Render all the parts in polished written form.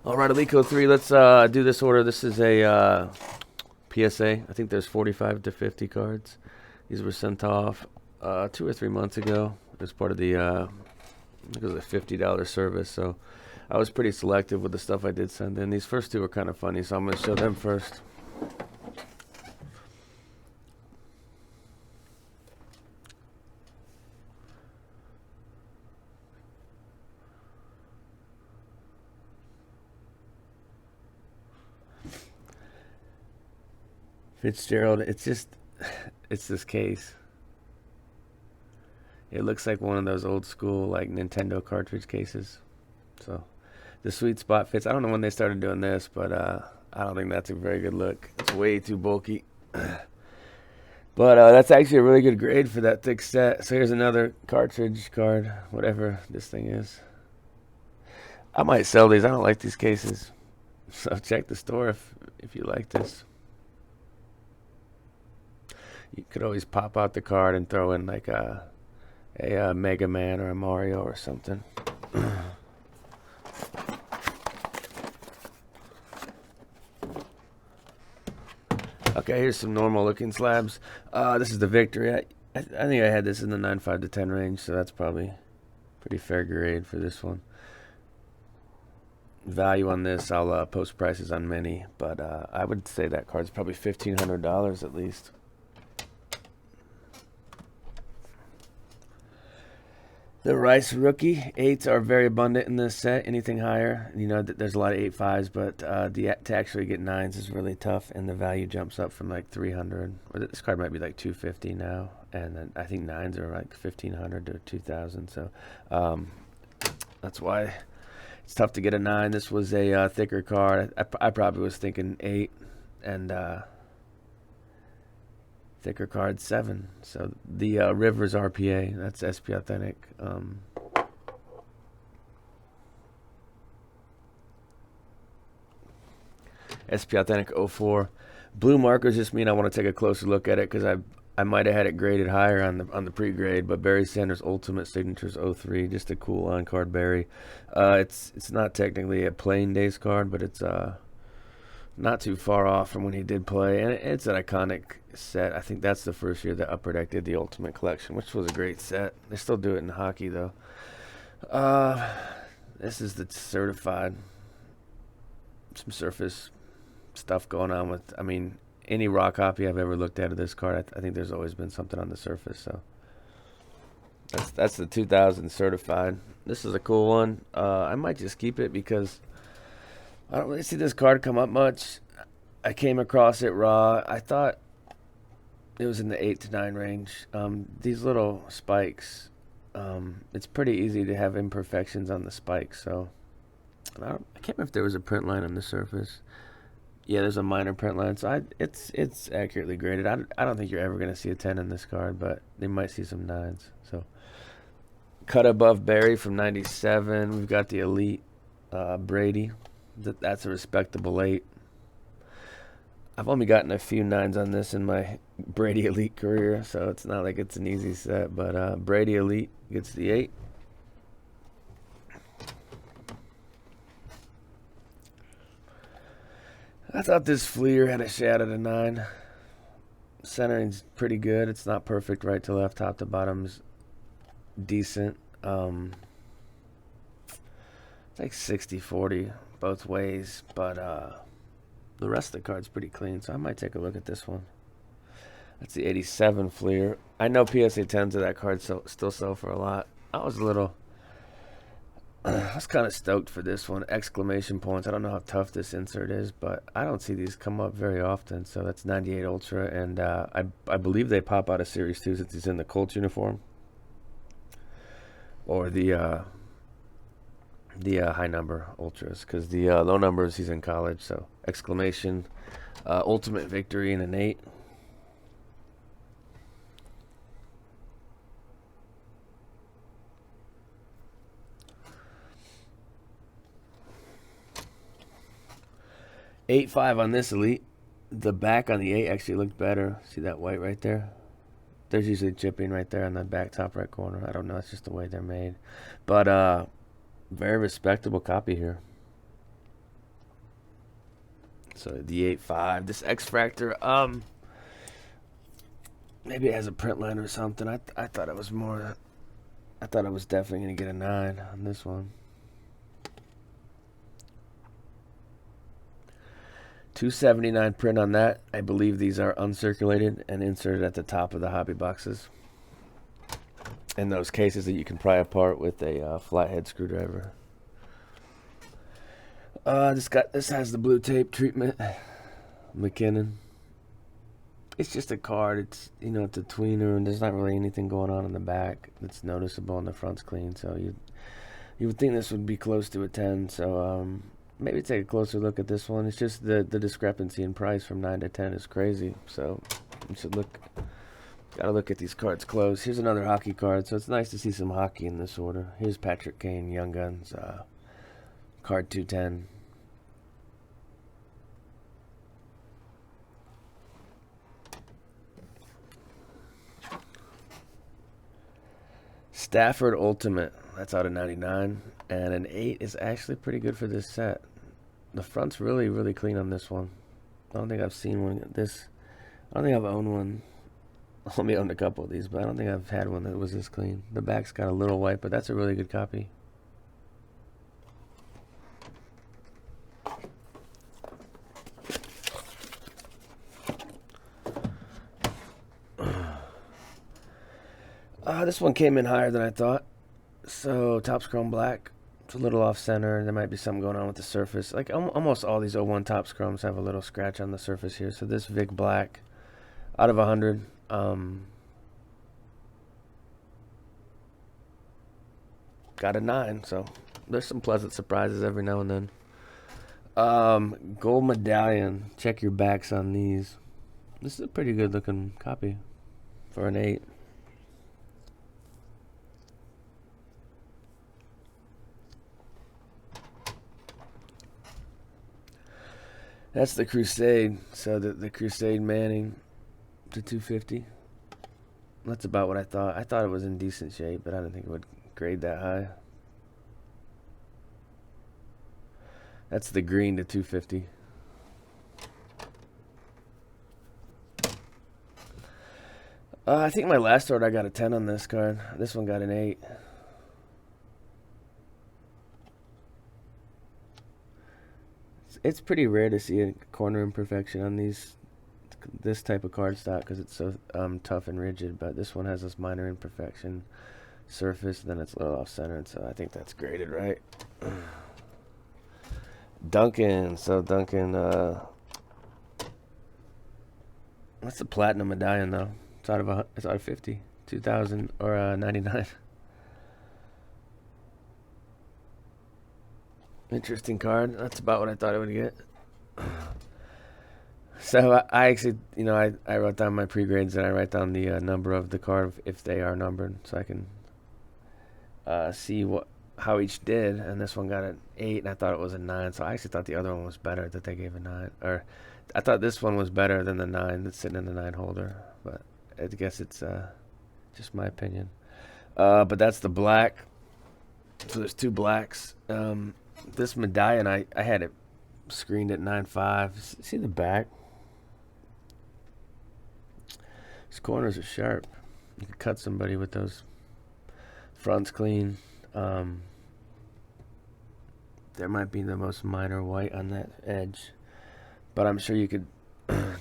All right, Alico 3, let's do this order. This is a PSA. I think there's 45 to 50 cards. These were sent off 2 or 3 months ago. It was part of the, I think it was a $50 service, so I was pretty selective with the stuff I did send in. These first two are kind of funny, so I'm going to show them first. Fitzgerald, it's this case. It looks like one of those old school like Nintendo cartridge cases. So the sweet spot fits. I don't know when they started doing this, but I don't think that's a very good look. It's way too bulky. But that's actually a really good grade for that thick set. So here's another cartridge card, whatever this thing is. I might sell these. I don't like these cases. So check the store if you like this. You could always pop out the card and throw in like a Mega Man or a Mario or something. Okay, here's some normal looking slabs. This is the Victory. I think I had this in the 9.5 to 10 range, so that's probably pretty fair grade for this one. Value on this, I'll post prices on many, but I would say that card's probably $1,500 at least. The Rice Rookie 8s are very abundant in this set. Anything higher, you know, there's a lot of 8.5s, but to actually get 9s is really tough, and the value jumps up from like 300. Or this card might be like 250 now, and then I think 9s are like 1,500 to 2,000. So that's why it's tough to get a 9. This was a thicker card. I probably was thinking 8, and thicker card 7. So the Rivers RPA, that's SP Authentic. SP Authentic 04. Blue markers just mean I want to take a closer look at it because I might have had it graded higher on the pre-grade, but Barry Sanders Ultimate Signatures 03, just a cool on card Barry. It's not technically a playing days card, but it's not too far off from when he did play, and it's an iconic set. I think that's the first year that Upper Deck did the Ultimate Collection, which was a great set. They still do it in hockey though. This is the certified. Some surface stuff going on with. I mean, any raw copy I've ever looked at of this card, I think there's always been something on the surface. So that's the 2000 certified. This is a cool one. I might just keep it because I don't really see this card come up much. I came across it raw. I thought it was in the 8 to 9 range. These little spikes, it's pretty easy to have imperfections on the spikes. So I can't remember if there was a print line on the surface. Yeah, there's a minor print line. So it's accurately graded. I don't think you're ever going to see a 10 in this card, but they might see some 9s. So cut above Barry from 97. We've got the Elite Brady. That's a respectable 8. I've only gotten a few 9s on this in my Brady Elite career, so it's not like it's an easy set. But Brady Elite gets the 8. I thought this Fleer had a shot at a 9. Centering's pretty good. It's not perfect right to left, top to bottom's decent. It's like 60-40 both ways, but the rest of the card's pretty clean, so I might take a look at this one. That's the 87 Fleer. I know PSA 10s of that card still sell for a lot. I was kind of stoked for this one. Exclamation points. I don't know how tough this insert is, but I don't see these come up very often. So that's 98 Ultra, and I believe they pop out of Series 2 since he's in the Colts uniform. Or the high number Ultras, because the low numbers he's in college. So exclamation, Ultimate Victory and an 8. $8.5 on this Elite. The back on the 8 actually looked better. See that white right there? There's usually chipping right there on the back top right corner. I don't know. It's just the way they're made. But very respectable copy here. So the 8.5. This X Fractor, maybe it has a print line or something. I thought it was more. I thought I was definitely gonna get a 9 on this one. 279 print on that. I believe these are uncirculated and inserted at the top of the hobby boxes. In those cases that you can pry apart with a flathead screwdriver. This has the blue tape treatment. McKinnon. It's just a card. It's it's a tweener, and there's not really anything going on in the back that's noticeable, and the front's clean. So you would think this would be close to a 10. So maybe take a closer look at this one. It's just the discrepancy in price from 9 to 10 is crazy. So you should gotta look at these cards close. Here's another hockey card. So it's nice to see some hockey in this order. Here's Patrick Kane, Young Guns, card 210. Stafford Ultimate, that's out of 99, and an 8 is actually pretty good for this set. The front's really, really clean on this one. I don't think I've seen one this. I don't think I've owned one. I only owned a couple of these, but I don't think I've had one that was this clean. The back's got a little white, but that's a really good copy. This one came in higher than I thought. So Topps Chrome Black. It's a little off center. There might be something going on with the surface. Like almost all these 01 Topps Chromes have a little scratch on the surface here. So this Vic Black, out of 100. Got a 9. So there's some pleasant surprises every now and then. Gold medallion. Check your backs on these. This is a pretty good looking copy for an 8. That's the Crusade. So the Crusade Manning to 250. That's about what I thought. I thought it was in decent shape, but I didn't think it would grade that high. That's the green to 250. I think my last order I got a 10 on this card. This one got an 8. It's pretty rare to see a corner imperfection on this type of cardstock because it's so tough and rigid. But this one has this minor imperfection surface, then it's a little off centered. So I think that's graded right. Duncan. So Duncan. What's the platinum medallion though? It's out of 50, 2000 or 99. Interesting card. That's about what I thought it would get. So I actually, I wrote down my pre-grades and I write down the number of the card if they are numbered, so I can see how each did. And this one got an 8, and I thought it was a 9. So I actually thought the other one was better that they gave a 9, or I thought this one was better than the 9 that's sitting in the 9 holder. But I guess it's just my opinion. But that's the black. So there's 2 blacks. This medallion, I had it screened at 9.5. See the back? These corners are sharp. You could cut somebody with those. Front's clean. There might be the most minor white on that edge. But I'm sure you could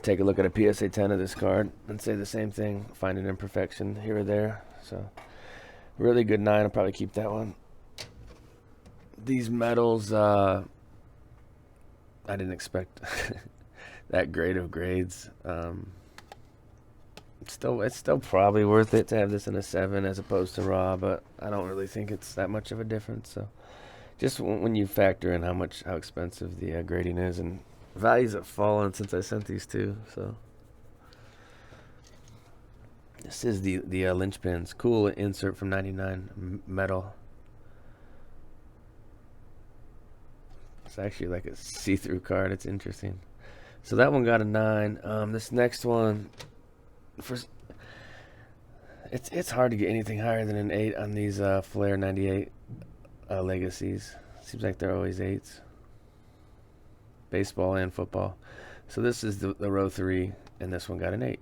take a look at a PSA 10 of this card and say the same thing. Find an imperfection here or there. So, really good 9. I'll probably keep that one. These medals, I didn't expect that grade of grades. It's still probably worth it to have this in a 7 as opposed to raw, but I don't really think it's that much of a difference. So, just when you factor in how expensive the grading is, and values have fallen since I sent these 2. So, this is the linchpins. Cool insert from 99 metal. It's actually like a see-through card. It's interesting. So that one got a 9. This next one, it's hard to get anything higher than an 8 on these Flair 98 legacies. Seems like they're always 8s. baseball and football. So this is the row 3, and this one got an 8.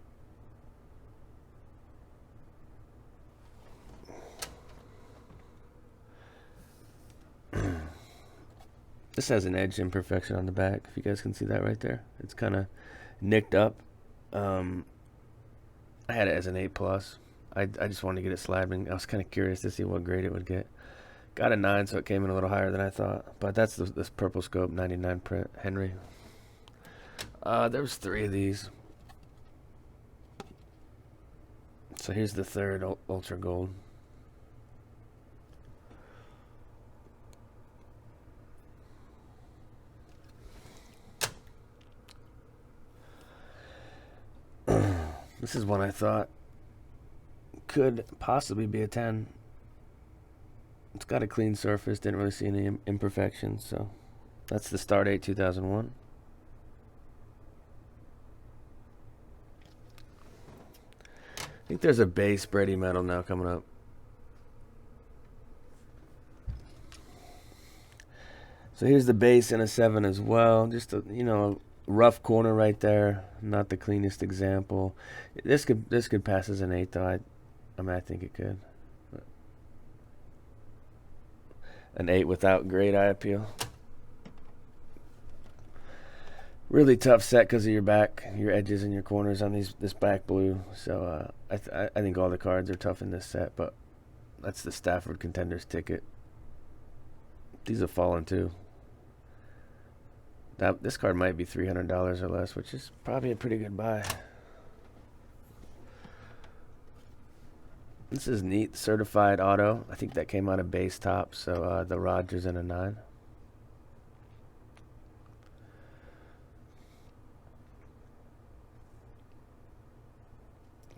This has an edge imperfection on the back, if you guys can see that right there. It's kind of nicked up. I had it as an 8 plus. I just wanted to get it slabbing. I was kind of curious to see what grade it would get. Got a 9, so it came in a little higher than I thought. But that's this purple scope 99 print Henry. There was 3 of these. So here's the third ultra gold. This is one I thought could possibly be a 10. It's got a clean surface, didn't really see any imperfections, so that's the Start 8 2001. I think there's a base Brady Metal now coming up. So here's the base in a 7 as well. Just a, rough corner right there. Not the cleanest example. This could pass as an 8 though. I think it could. An 8 without great eye appeal. Really tough set because of your edges and your corners on this back blue. So I think all the cards are tough in this set, but that's the Stafford Contenders ticket. These have fallen too. This card might be $300 or less, which is probably a pretty good buy. This is neat. Certified auto. I think that came out of base top, so the Rodgers and a 9.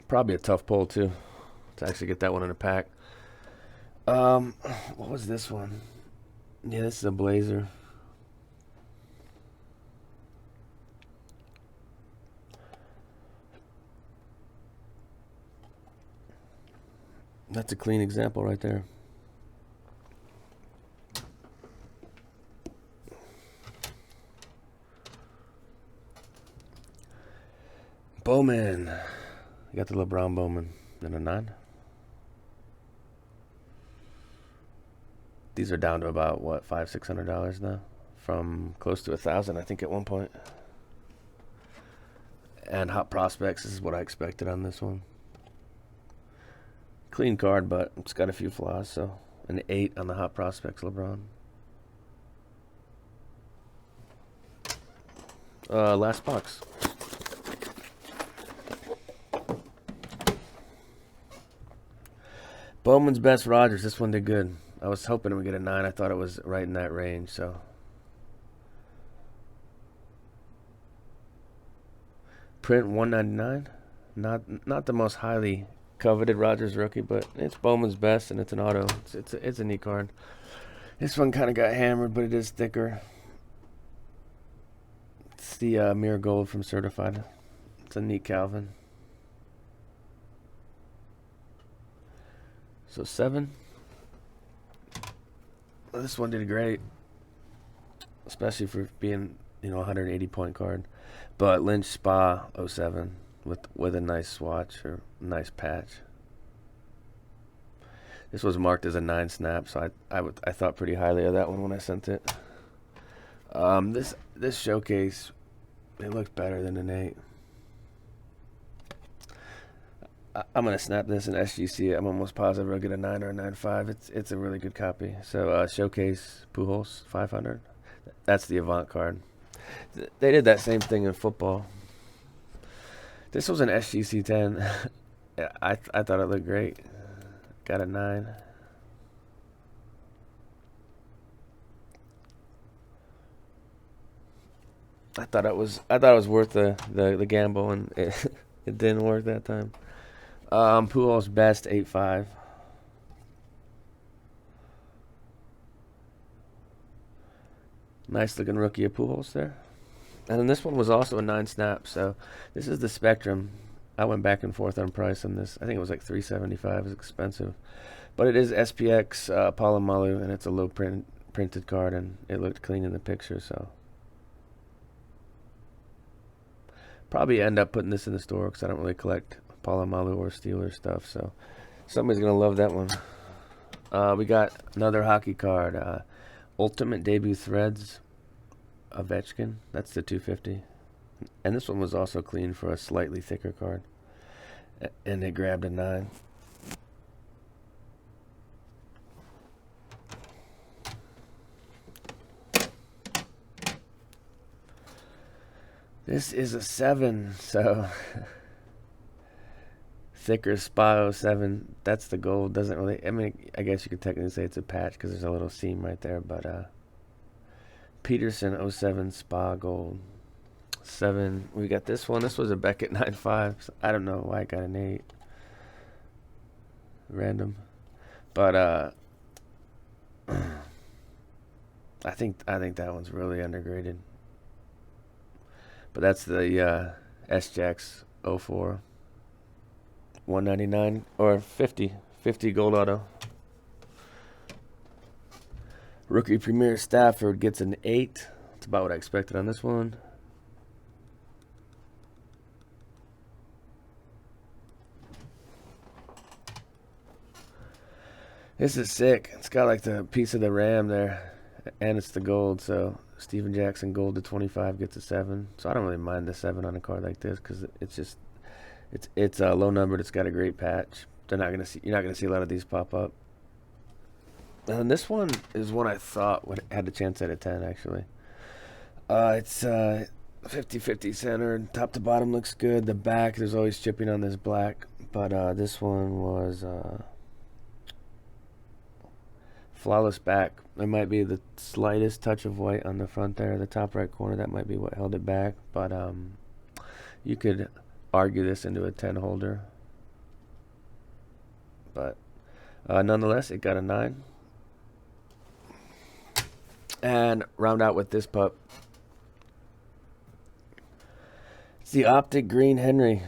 Probably a tough pull too to actually get that one in a pack. What was this one? Yeah, this is a Blazer. That's a clean example right there. Bowman. You got the LeBron Bowman in a 9. These are down to about what, $500-$600 now, from close to $1,000 I think at one point. And Hot Prospects, this is what I expected on this one. Clean card, but it's got a few flaws, so an 8 on the Hot Prospects LeBron. Last box. Bowman's Best Rodgers. This one did good. I was hoping it would get a 9. I thought it was right in that range, so. Print 199. Not the most highly coveted Rodgers rookie, but it's Bowman's Best and it's an auto. It's a neat card. This one kind of got hammered, but it is thicker. It's the Mirror Gold from Certified. It's a neat Calvin. So 7. This one did great, especially for being 180 point card. But Lynch Spa 07 with a nice swatch or nice patch. This was marked as a 9 snap, so I thought pretty highly of that one when I sent it. This showcase, it looks better than an 8. I'm gonna snap this in SGC. I'm almost positive I'll get a 9 or a 9.5. It's a really good copy. So showcase Pujols 500. That's the Avant card. They did that same thing in football. This was an SGC 10. I thought it looked great. Got a 9. I thought it was worth the gamble, and it didn't work that time. Pujols Best 8.5. Nice looking rookie of Pujols there. And then this one was also a 9 snap. So this is the Spectrum. I went back and forth on price on this. I think it was like $375. It's expensive, but it is SPX Polamalu, and it's a low printed card, and it looked clean in the picture. So Probably end up putting this in the store because I don't really collect Polamalu or Steelers stuff. So somebody's going to love that one. We got another hockey card. Ultimate Debut Threads Ovechkin. That's the 250. And this one was also clean for a slightly thicker card. And they grabbed a 9. This is a 7, so thicker Spa 07. That's the gold. Doesn't really. I mean, I guess you could technically say it's a patch because there's a little seam right there. But Peterson 07 Spa gold 7. We got this one. This was a Beckett 9.5. So I don't know why I got an 8. Random, but I think that one's really undergraded. But that's the S-Jacks 04 199 or 50 gold auto. Rookie Premier Stafford gets an 8. That's about what I expected on this one. This is sick. It's got like the piece of the Ram there, and it's the gold. So Steven Jackson gold to 25 gets a 7. So I don't really mind the 7 on a card like this because it's just it's a low numbered. It's got a great patch. You're not gonna see a lot of these pop up. And this one is one I thought had a chance at a 10 actually. It's 50-50 centered. Top to bottom looks good. The back, there's always chipping on this black, but this one was flawless back. There might be the slightest touch of white on the front there, the top right corner. That might be what held it back. But you could argue this into a 10 holder. But nonetheless, it got a 9. And round out with this pup. It's the Optic Green Henry.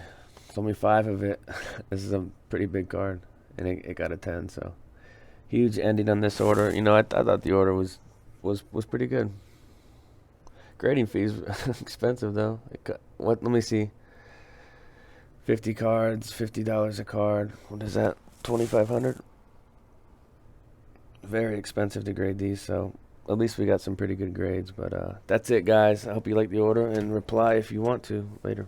It's only 5 of it. This is a pretty big card, and it got a 10. So huge ending on this order. You know, I thought the order was pretty good. Grading fees expensive though. Let me see. 50 cards, $50 a card. What is that? 2,500. Very expensive to grade these. So at least we got some pretty good grades. But that's it, guys. I hope you like the order, and reply if you want to later.